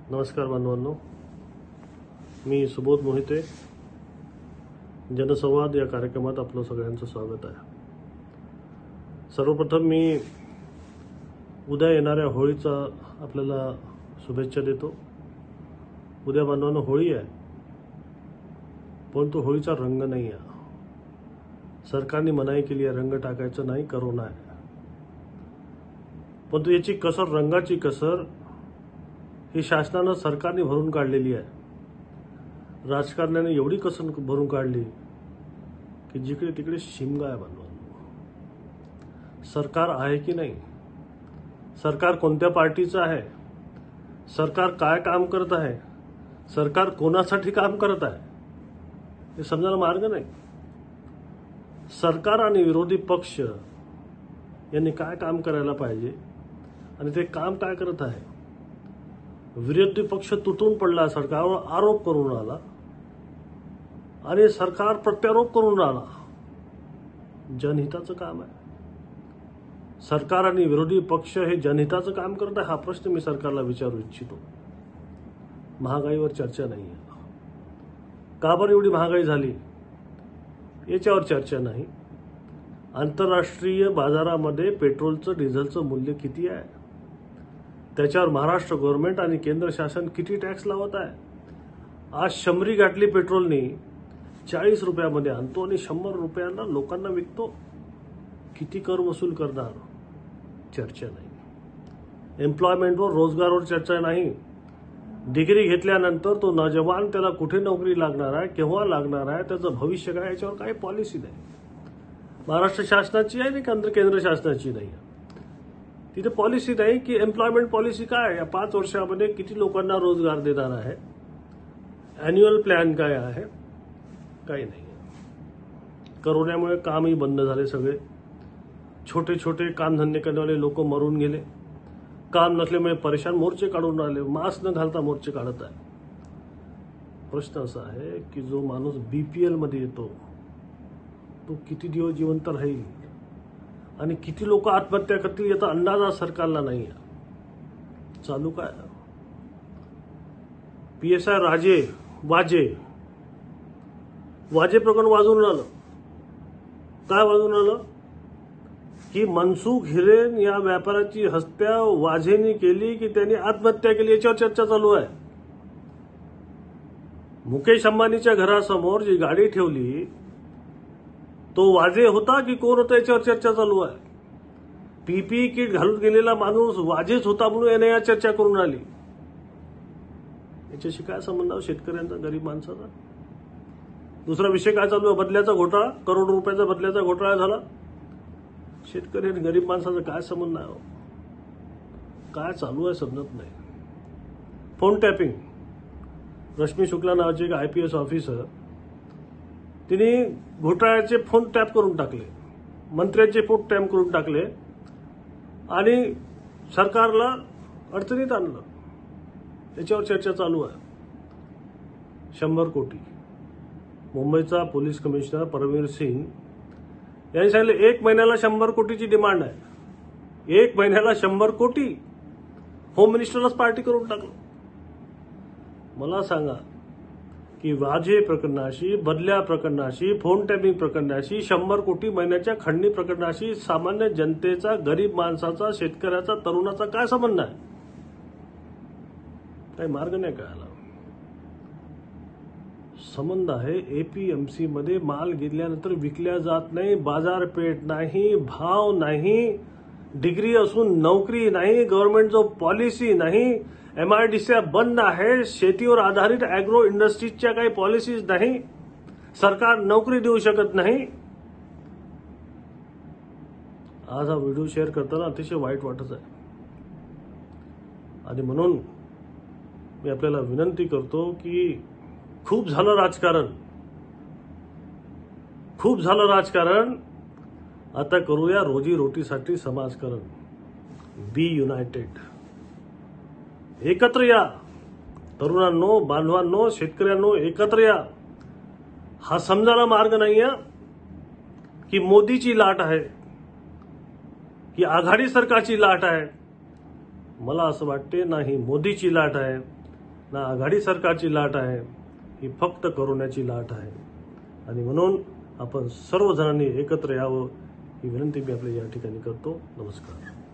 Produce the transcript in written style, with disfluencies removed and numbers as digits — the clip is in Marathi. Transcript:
नमस्कार बांधवांनो, मी सुबोध मोहिते. जनसंवाद या कार्यक्रमात आपलं सगळ्यांचं स्वागत आहे. सर्वप्रथम मी उद्या येणाऱ्या होळीचा आपल्याला शुभेच्छा देतो. उद्या बांधवांनो होळी आहे, पण तो होळीचा रंग नाही आहे. सरकारने मनाई केली आहे, रंग टाकायचं नाही, करोना आहे. पण याची कसर, रंगाची कसर ही शासनानं, सरकारने भरून काढलेली आहे. राजकारण्याने एवढी कसर भरून काढली की जिकडे तिकडे शिमगा आहे बांधवांनो. सरकार आहे की नाही, सरकार कोणत्या पार्टीचं आहे, सरकार काय काम करत आहे, सरकार कोणासाठी काम करत आहे हे समजायला मार्ग नाही. सरकार आणि विरोधी पक्ष यांनी काय काम करायला पाहिजे आणि ते काम काय करत आहे. विरोधी पक्ष तुटून पडला, सरकारवर आरोप करून राहिला आणि सरकार प्रत्यारोप करून राहिला. जनहिताचं काम आहे. सरकार आणि विरोधी पक्ष हे जनहिताचं काम करत आहे, हा प्रश्न मी सरकारला विचारू इच्छितो. महागाईवर चर्चा नाही आहे. का बरं एवढी महागाई झाली याच्यावर चर्चा नाही. आंतरराष्ट्रीय बाजारामध्ये पेट्रोलचं, डिझेलचं मूल्य किती आहे, त्याच्यावर महाराष्ट्र गव्हर्नमेंट आणि केंद्र शासन किती टॅक्स लावत आहे. आज 100 गाठली पेट्रोलनी 40 रुपयामध्ये आणतो आणि 100 रुपयांना लोकांना विकतो. किती कर वसूल करणार, चर्चा नाही. एम्प्लॉयमेंटवर, रोजगारावर चर्चा नाही. डिग्री घेतल्यानंतर तो नौजवान, त्याला कुठे नोकरी लागणार आहे, केव्हा लागणार आहे, त्याचं भविष्य काय, याच्यावर काही पॉलिसी नाही. महाराष्ट्र शासनाची आहे आणि केंद्र शासनाची नाही. तिथे पॉलिसी नाही की एम्प्लॉयमेंट पॉलिसी काय, या 5 वर्षामध्ये किती लोकांना रोजगार देणार आहे, अॅन्युअल प्लॅन काय आहे, काही नाही. करोनामुळे कामही बंद झाले. सगळे छोटे छोटे कामधंदे करणारे लोक मरून गेले. काम नसल्यामुळे परेशान, मोर्चे काढून राहिले. मास्क न घालता मोर्चे काढत आहे. प्रश्न असा आहे की जो माणूस बीपीएल मध्ये येतो तो किती दिवस जिवंत राहील आणि किती लोक आत्महत्या करतील याचा अंदाज आज सरकारला नाही आहे. चालू काय, PSI वाजे प्रकरण वाजून राहिलं. काय वाजून राहिलं की मनसुख हिरेन या व्यापाऱ्याची हत्या वाझेंनी केली की त्यांनी आत्महत्या केली, याच्यावर चर्चा चालू आहे. मुकेश अंबानीच्या घरासमोर जी गाडी ठेवली तो वाजे होता की कोण होता, याच्यावर चर्चा चालू आहे. PPE किट घालून गेलेला माणूस वाजेच होता म्हणून याने या चर्चा करून आली. याच्याशी काय संबंध आहे शेतकऱ्यांचा, गरीब माणसाचा. दुसरा विषय काय चालू आहे, बदल्याचा घोटाळा. करोड रुपयाचा बदल्याचा घोटाळा झाला. शेतकरी आणि गरीब माणसाचा काय संबंध आहे, काय चालू आहे समजत नाही. Phone tapping. रश्मी शुक्ला नावाची एक IPS ऑफिसर, तिने घोटाळ्याचे फोन टॅप करून टाकले, मंत्र्यांचे फोन टॅप करून टाकले आणि सरकारला अडचणीत आणलं. याच्यावर चर्चा चालू आहे. 100 कोटी. मुंबईचा पोलीस कमिशनर परमवीर सिंग यांनी सांगितलं 1 महिन्याला 100 कोटीची डिमांड आहे. 1 महिन्याला 100 कोटी. होम मिनिस्टरलाच पार्टी करून टाकलं. मला सांगा की वाजे प्रकरणाशी, बदल्या प्रकरणाशी, फोन टॅपिंग प्रकरणाशी, 100 कोटी महिन्याच्या खंडणी प्रकरणाशी सामान्य जनतेचा, गरीब माणसाचा, शेतकऱ्याचा, तरुणाचा काय संबंध आहे. काही मार्ग नाही कळाला. संबंध आहे APMC मध्ये माल घेतल्यानंतर विकल्या जात नाही, बाजारपेठ नाही, भाव नाही, डिग्री असून नोकरी नाही, गव्हर्नमेंट जो पॉलिसी नाही, MIDC बंद आहे, शेतीवर आधारित अॅग्रो इंडस्ट्रीजच्या काही पॉलिसीज नाही, सरकार नोकरी देऊ शकत नाही. आज हा व्हिडिओ शेअर करताना अतिशय वाईट वाटत आहे आणि म्हणून मी आपल्याला विनंती करतो की खूप झालं राजकारण, खूप झालं राजकारण. आता करूया रोजीरोटीसाठी समाजकारण. बी युनायटेड. एकत्र या तरुणांनो, बांधवांनो, शेतकऱ्यांनो, एकत्र या. हा समजायला मार्ग नाही आहे की मोदीची लाट आहे की आघाडी सरकारची लाट आहे. मला असं वाटते नाही मोदीची लाट आहे, ना आघाडी सरकारची लाट आहे, ही फक्त करोनाची लाट आहे. आणि म्हणून आपण सर्वजणांनी एकत्र यावं ही विनंती मी आपल्या या ठिकाणी करतो. नमस्कार.